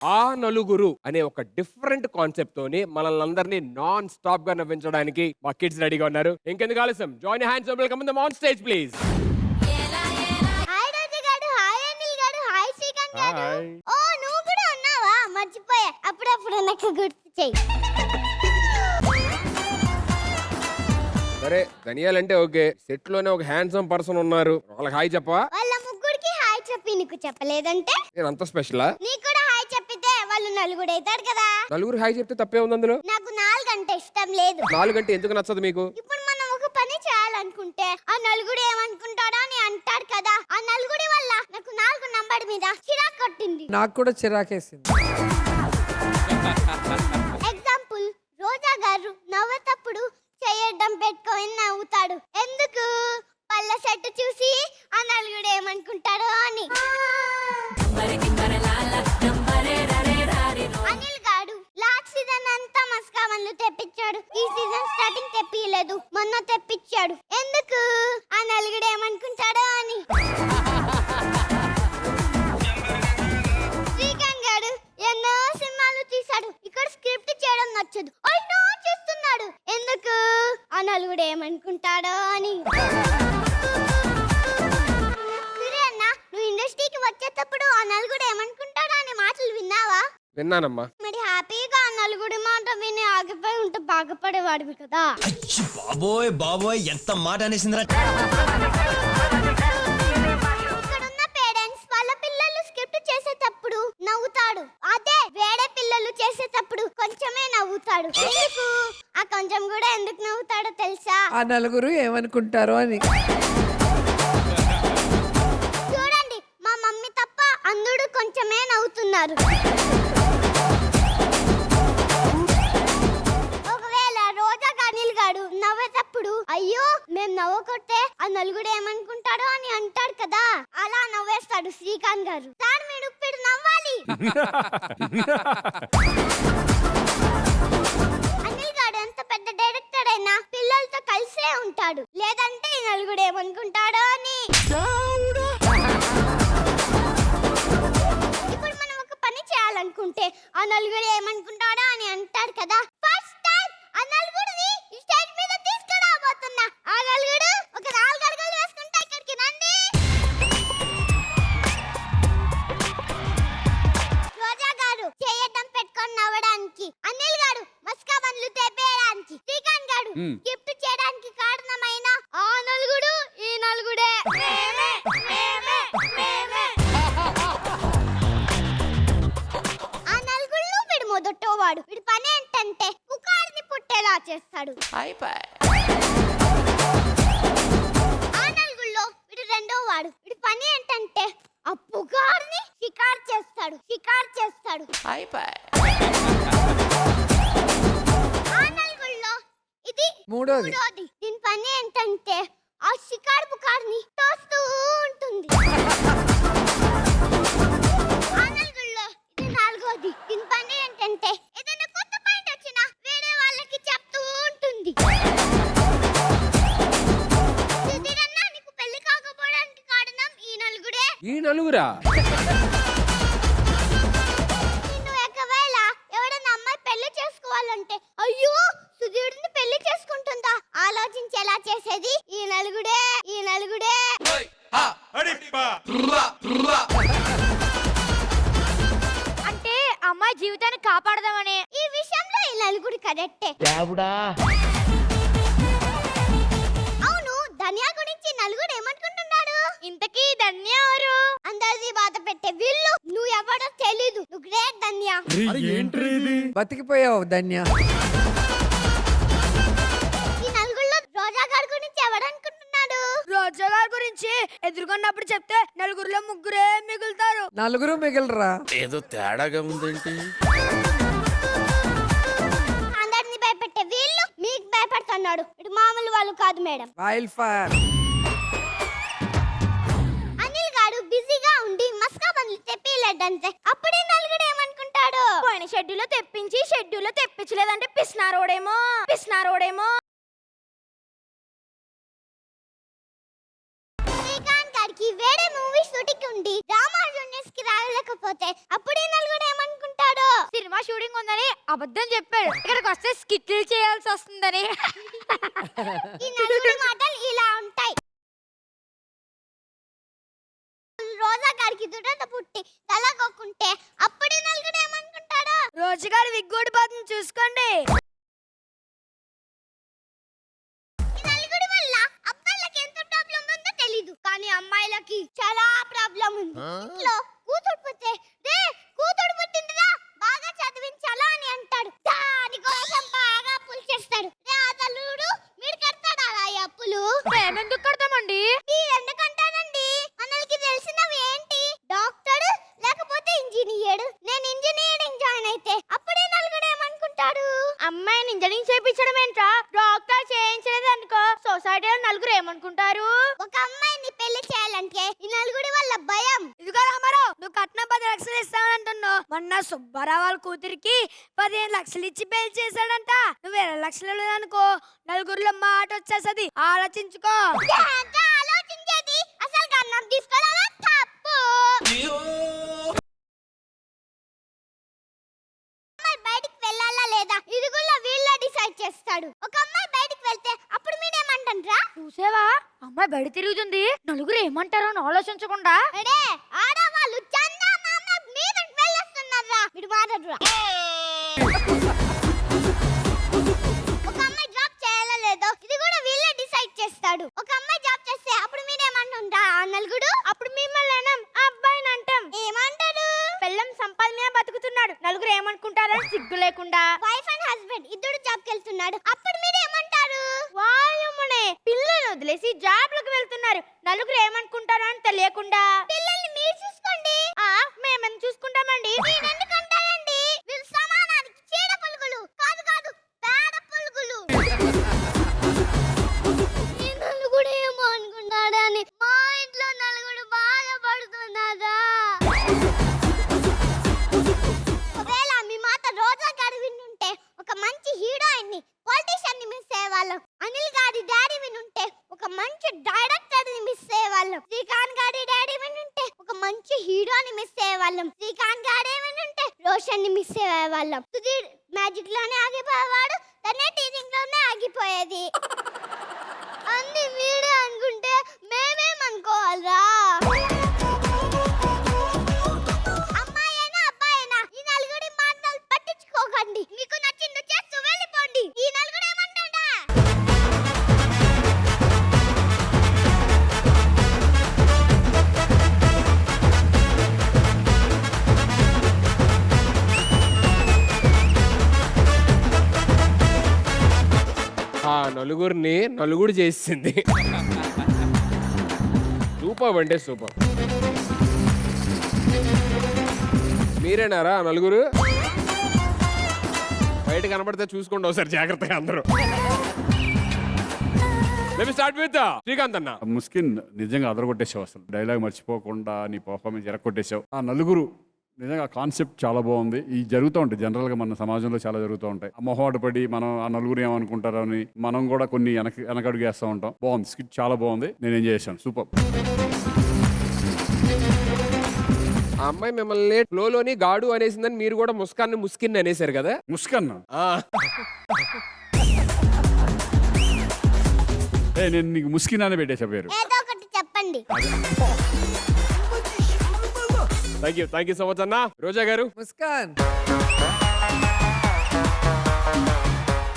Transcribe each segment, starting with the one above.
ఆ నలుగురు అనే ఒక డిఫరెంట్ కాన్సెప్ట్ తోని మనల్ని అందరినీ నాన్ స్టాప్ గా నవ్వించడానికి మా కిడ్స్ రెడీగా ఉన్నారు. ఇంకెందుకు ఆలస్యం, join hands welcome them on stage please. Hi Raju గారు, హాయ్ అనిల్ గారు, హాయ్ శ్రీకాంత్ గారు. హాయ్. ఓ నువ్వు కూడా ఉన్నావా? మర్చిపోయా. అప్పుడప్పుడు నాకు గుర్తు చెయ్యి. సరే ధనియాలంటే ఓకే, సెట్ లోనే ఒక హ్యాండ్సమ్ పర్సన్ ఉన్నారు, వాళ్ళకి హాయ్ చెప్పవా? వాళ్ళ ముగ్గురికి హాయ్ చెప్పి నీకు చెప్పలేదంటే నేను అంత స్పెషలా? నీకు కూడా హాయ్ చెప్పితే వాళ్ళు నలుగురు అవుతారు కదా. నలుగురు హాయ్ చెప్తే తప్పే ఉంది అందులో? నాకు 4 అంటే ఇష్టం లేదు. 4 గంటే ఎందుకు నచ్చదు మీకు? ఇప్పుడు మనం ఒక పని చేయాలనుకుంటే ఆ నలుగురు ఏమనుకుంటాడా అని అంటారు కదా. ఆ నలుగురి వల్ల నాకు 4 నంబర్ మీద చిరాకు కొట్టింది. నాకు కూడా చిరాకేసింది. ఎగ్జాంపుల్, రోజా గారు నవ్వేటప్పుడు చేయడం పెట్టుకొని నవ్వుతాడు. ఎందుకు? పళ్ళ సెట్ చూసి ఆ నలుగురు ఏమనుకుంటారో అని. అనిల్ గారు లాస్ట్ సీజన్ అంతా మస్కా మందు తెప్పించాడు. ఈ సీజన్ స్టార్టింగ్ తెప్పియలేదు, మొన్న తెప్పించాడు. ఎందుకు? ఆ నలుగురు ఏమనుకుంటాడో అని. శ్రీకాంత్ గారు ఎన్నో సినిమాలు తీశాడు, ఇక్కడ స్క్రిప్ట్ చేయడం నచ్చదు, అయినా చేస్తున్నాడు. ఎందుకు? ఆ నలుగురు ఏమనుకుంటాడో అని. సరే అన్న, నువ్వు ఇండస్ట్రీకి వచ్చేటప్పుడు ఆ నలుగురు ఏమనుకుంటాడో అనే మాటలు విన్నావా? విన్నానమ్మా. మరి హ్యాపీగా ఆ నలుగురి మాట విని ఆగిపోయి ఉంటే బాగుపడేవాడివి కదా. అచ్చి బాబోయ్ బాబోయ్ ఎంత మాట అనేసిందిరా. ఇక్కడున్న పేరెంట్స్ వాళ్ళ పిల్లలు స్క్రిప్ట్ చేసేటప్పుడు నవ్వుతాడు, అదే వేరే పిల్లలు చేసేటప్పుడు కొంచెమే నవ్వుతాడు. ఎందుకు? ఆ కొంచెం కూడా ఎందుకు నవ్వుతాడో తెలుసా? ఆ నలుగురు ఏమనుకుంటారో అని. చూడండి, మా మమ్మీ తప్ప అందరూ కొంచెమే నవ్వుతున్నారు. ఒకవేళ రోజా అనిల్ గాడు నవ్వేటప్పుడు అయ్యో మేము నవ్వకొట్టే ఆ నలుగురు ఏమనుకుంటాడో అని అంటాడు కదా, అలా నవ్వేస్తాడు శ్రీకాంత్ గారు. సార్ మీరు ఇప్పుడు నవ్వాలి. అనిల్ గాడు ఎంత పెద్ద డైరెక్టర్ అయినా పిల్లలతో కలిసే ఉంటాడు, లేదంటే ఈ నలుగురు ఏమనుకుంటాడో అని. ఇప్పుడు మనం ఒక పని చేయాలనుకుంటే ఆ నలుగురు ఏమనుకుంటాడో అని అంటారు కదా. ఫస్ట్ టైం ఆ నలుగురిని ఈ స్టేజ్ మీద తీసుకురాబోతున్నా. ఆ నలుగురు ఒక 4 అడుగులు వేసుకుంటా ఇక్కడికి రండి. రోజా గారు చేయడం పెట్టుకొని నవ్వడానికి, అనిల్ గారు మస్కా బండ్లు తెప్పేయడానికి, శ్రీకాంత్ గారు గిఫ్ట్ చేయడానికి కారణమైన ఆ నలుగురు ఈ నలుగురే. మేమే, మేమే, మేమే. ఆ నలుగురిలో వీడు మొదటోవాడు. వీడి పని ఏంటంటే పుకార్ని పుట్టేలా చేస్తాడు. ఆ నలుగురిలో వీడు రెండోవాడు. వీడి పని ఏంటంటే ఆ పుకార్ని షికార్ చేస్తాడు, షికార్ చేస్తాడు. ఆ నలుగురిలో ఇది మూడోది. దీని పని ఏంటంటే ఆ షికార్ పుకార్ని తోస్తూ ఉంటుంది. ఆ నలుగురిలో ఇది నాలుగోది. దీని పని ఏంటంటే ఏదైనా కొత్త పాయింట్ వచ్చినా వేరే వాళ్ళకి చెప్తూ ఉంటుంది. సుధీరన్న, నీకు పెళ్లి కాకపోవడానికి కారణం ఈ నలుగురే. ఈ నలుగురా? నిన్ను ఒకవేళ ఎవరైనా అమ్మాయి పెళ్లి చేసుకోవాలంటే అయ్యో సుధీరుడిని పెళ్లి చేసుకుంటుందా ఆలోచించేలా చేసేది ఈ నలుగుడే, ఈ నలుగుడే. అంటే అమ్మాయి జీవితాన్ని కాపాడదామని. ఈ విషయంలో ఈ నలుగురు కరెక్టే. అవును, ధనియా గురించి నలుగురు ఏమనుకుంటున్నాడు? ఇంతకీ ధన్య ఎవరు? అందరిది బాధ పెట్టే వీళ్ళు. నువ్వు ఎవడో తెలీదు, నువ్వు గ్రేట్ ధన్యా. బతికిపోయావు ధన్య. ఈ నలుగురిలో రోజా గారి గురించి ఎవడనుకుంటున్నాడు? రోజా గారి గురించి ఎదుర్కొన్నప్పుడు చెప్తే నలుగురిలో ముగ్గురే మిగులుతారు. నలుగురు మిగిలిరా. ఏదో తేడాగా ఉందేంటి? అందరిని భయపెట్టే వీళ్ళు మీకు భయపడుతున్నాడు. ఇటు మామూలు వాళ్ళు కాదు మేడం. Wild fire. అనిల్ గారు బిజీగా ఉండి మస్కా బండ్లు తెప్పిలేదంటే అప్పుడే నలుగురు ఏమనుకుంటాడు? పోయిన షెడ్యూల్లో తెప్పించి షెడ్యూల్లో తెప్పించలేదంటే పిసినారోడేమో, పిసినారోడేమో. శ్రీకాంత్ గారికి వేరే మూవీ షూటింగ్ ఉండి డ్రామా జూనియర్స్ కి రాలేకపోతే అప్పుడే నలుగురు ఏమనుకుంటారు? షూటింగ్ ఉందని అబద్ధం చెప్పాడు. ఇక్కడికి వస్తే స్కిట్లు చేయాల్సి వస్తుందని. ఈ నలుగురి మాటలు ఇలా ఉంటాయి. రోజా గారికి దురద పుట్టి తలకొక్కుంటే అప్పుడు ఈ నలుగురు ఏమనుకుంటాడు? రోజుగారి విగ్గోడిపోతుంది చూసుకోండి. ఈ నలుగురి వల్ల అబ్బాయిలకి ఎంత ప్రాబ్లం ఉందో తెలీదు, కానీ అమ్మాయిలకి చాలా ప్రాబ్లం ఉంది. ఇంట్లో కూతురు పుట్టే రే కూతురు పుట్టిందిరా బాగా చదివించాలా అని అంటాడు. దానికోసం బాగా అప్పులు చేస్తాడు. రే ఆ తల్లుడు మీరు కడతాడా ఈ అప్పులు? మేమెందుకు కడతామండి? ఎందుకంటానండి, మనకి తెలిసినవి ఏంటి? డాక్టర్ లేకపోతే ఇంజనీర్. నేను ఇంజనీరింగ్ జాయిన్ అయితే అప్పుడే నలుగురు ఏమనుకుంటాడు? అమ్మాయిని ఇంజనీరింగ్ చేయించడం ఏంట్రా? డాక్టర్ చేయించలేదు అనుకో సొసైటీలో నలుగురు ఏమనుకుంటారు? ఒక అమ్మాయిని పెళ్లి చేయాలంటే ఈ నలుగురి వల్ల భయం. ఇదిగో రామారావు, నువ్వు కట్నం 10 లక్షలు ఇస్తానంటున్నావు. మొన్న సుబ్బారావు వాళ్ళ కూతురికి 15 లక్షలు ఇచ్చి పెళ్లి చేశాడంట. నువ్వు 20 లక్షలు అనుకో నలుగురిలో మాట వచ్చేసది. ఆలోచించుకో. ఏంటో ఆలోచించేది? అసలు కన్నం తీసుకోవడం తప్పు. అమ్మాయి బయటికి వెళ్ళాలా లేదా ఇది కూడా వీళ్ళే డిసైడ్ చేస్తాడు. ఒక అమ్మాయి బయటికి వెళ్తే అప్పుడు మీరేమంటారా? చూసావా, అమ్మాయి బయట తిరుగుతుంది, నలుగురు ఏమంటారో అని ఆలోచించకుండా. అడే ఆడవాళ్ళు చందమామ మీదకి వెళ్ళొస్తున్నారా? మీరు మాట్లాడరా? ఒక అమ్మాయి జాబ్ చేయాలా లేదో ఇది కూడా వీళ్ళే డిసైడ్ చేస్తాడు. ఒక అమ్మాయి జాబ్ చేస్తే అప్పుడు మీరేమంటుంటా? ఆ నలుగుడు అప్పుడు మిమ్మల్ని అనం, అబ్బాయిని అంటాం. ఏమంటాడు? పెళ్ళం సంపాదన మీద బతుకుతున్నాడు, నలుగురు ఏమనుకుంటారని సిగ్గు లేకుండా. వైఫ్ అండ్ హస్బెండ్ ఇద్దరు జాబ్ కి వెళ్తున్నాడు, అప్పుడు మీరు ఏమంటారు? వాయుమునే పిల్లలు వదిలేసి జాబ్లకు వెళ్తున్నారు, నలుగురు ఏమనుకుంటారో అని తెలియకుండా. పిల్లల్ని మీరు చూసుకోండి. మేమని చూసుకుంటామండి. మీరెందుకంటారండి? వీళ్ళు సమానానికి చీడ పురుగులు కాదు కాదు పేడ పురుగులు. ఈ నలుగుడు ఏమో అనుకున్నాడని మా ఇంట్లో నలుగుడు బాధపడుతున్నారా? ఒకవేళ మీ మాట రోజా గారు వినుంటే ఒక మంచి హీరోయిన్ ని పొలిటీషియన్ ని మిస్ అయ్యేవాళ్ళం. అనిల్ గారి డాడీ వినుంటే ఒక మంచి డైరెక్టర్ ని మిస్ అయ్యేవాళ్ళం. శ్రీకాంత్ గారి డాడీ వినుంటే ఒక మంచి హీరోని మిస్ అయ్యేవాళ్ళం. శ్రీకాంత్ గారే వినుంటే రోషన్ ని మిస్ అయ్యేవాళ్ళం. సుధీర్ మ్యాజిక్ లోనే ఆగిపోయేవాడు, తనే టీచింగ్ లోనే ఆగిపోయేది. అన్ని మీరే అనుకుంటే మేమేమనుకోవాలరా? అమ్మాయినా అబ్బాయినా ఈ నలుగురి మాటలు పట్టించుకోకండి. మీకు నచ్చింది చేస్తూ వెళ్ళిపోండి. ఈ నలుగురు ఏమంటాడా? ఆ నలుగురిని నలుగురు చేసింది. సూపర్ అంటే సూపర్. మీరేనారా ఆ నలుగురు? బయట కనబడితే చూసుకోండి ఒకసారి జాగ్రత్తగా అందరూ. Let me start with Srikanth అన్న. ముస్కిన్ నిజంగా అదరగొట్టేసావు, అసలు డైలాగ్ మర్చిపోకుండా నీ పర్ఫార్మెన్స్ ఎరగొట్టేసావు. ఆ నలుగురు నిజంగా కాన్సెప్ట్ చాలా బాగుంది. ఇవి జరుగుతూ ఉంటాయి, జనరల్గా మన సమాజంలో చాలా జరుగుతూ ఉంటాయి. ఆ మొహమాట పడి మనం ఆ నలుగురు ఏమనుకుంటారో అని మనం కూడా కొన్ని వెనకడుగు వేస్తూ ఉంటాం. బాగుంది, స్కిట్ చాలా బాగుంది, నేను ఎంజాయ్ చేశాను. సూపర్. ఆ అమ్మాయి మిమ్మల్ని ఫ్లోలోని గాడు అనేసిందని మీరు కూడా ముస్కాన్ని ముస్కిన్ అనేసారు కదా. ముస్కన్ ఆ, నేను నీకు ముస్కిన్ అనే పెట్టేసా పేరు. ఏదో ఒకటి చెప్పండి. థ్యాంక్ యూ సో మచ్ అన్న. రోజా గారు. ముస్కాన్,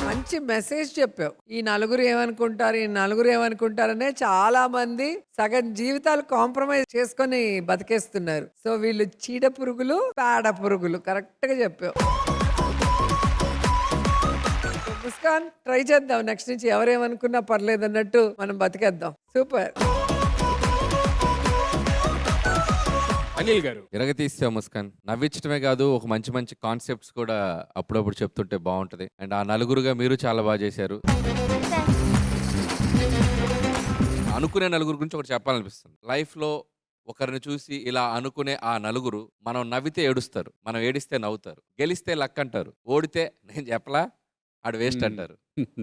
మంచి మెసేజ్ చెప్పావు. ఈ నలుగురు ఏమనుకుంటారు, ఈ నలుగురు ఏమనుకుంటారనే చాలా మంది సగం జీవితాలు కాంప్రమైజ్ చేసుకొని బతికేస్తున్నారు. సో వీళ్ళు చీడ పురుగులు, పేడ పురుగులు. కరెక్ట్ గా చెప్పావు. ముస్కాన్, ట్రై చేద్దాం. నెక్స్ట్ నుంచి ఎవరేమనుకున్నా పర్లేదు అన్నట్టు మనం బతికేద్దాం. సూపర్. అనిల్ గారు. ఇరగతీస్తావు ముస్కాన్. నవ్వించడమే కాదు, ఒక మంచి మంచి కాన్సెప్ట్స్ కూడా అప్పుడప్పుడు చెప్తుంటే బాగుంటది. అండ్ ఆ నలుగురుగా మీరు చాలా బాగా చేశారు. అనుకునే నలుగురు గురించి ఒకటి చెప్పాలనిపిస్తుంది. లైఫ్లో ఒకరిని చూసి ఇలా అనుకునే ఆ నలుగురు, మనం నవ్వితే ఏడుస్తారు, మనం ఏడిస్తే నవ్వుతారు, గెలిస్తే లక్ అంటారు, ఓడితే నేను చెప్పలా ఆడు వేస్ట్ అంటారు,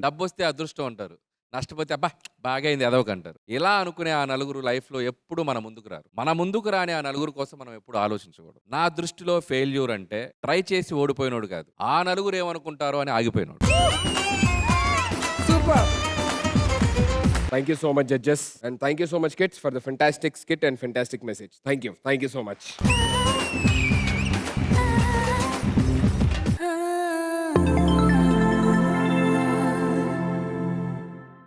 డబ్బు వస్తే అదృష్టం అంటారు, నష్టపోతే అబ్బా బాగా అయింది అదొక అంటారు. ఇలా అనుకునే ఆ నలుగురు లైఫ్లో ఎప్పుడు మన ముందుకు రారు. మన ముందుకు రాని ఆ నలుగురు కోసం మనం ఎప్పుడు ఆలోచించకూడదు. నా దృష్టిలో ఫెయిల్యూర్ అంటే ట్రై చేసి ఓడిపోయినోడు కాదు, ఆ నలుగురు ఏమనుకుంటారో అని ఆగిపోయినోడు. Super. Thank you so much, judges. And thank you so much, kids, for the fantastic skit and fantastic message. Thank you. Thank you so much.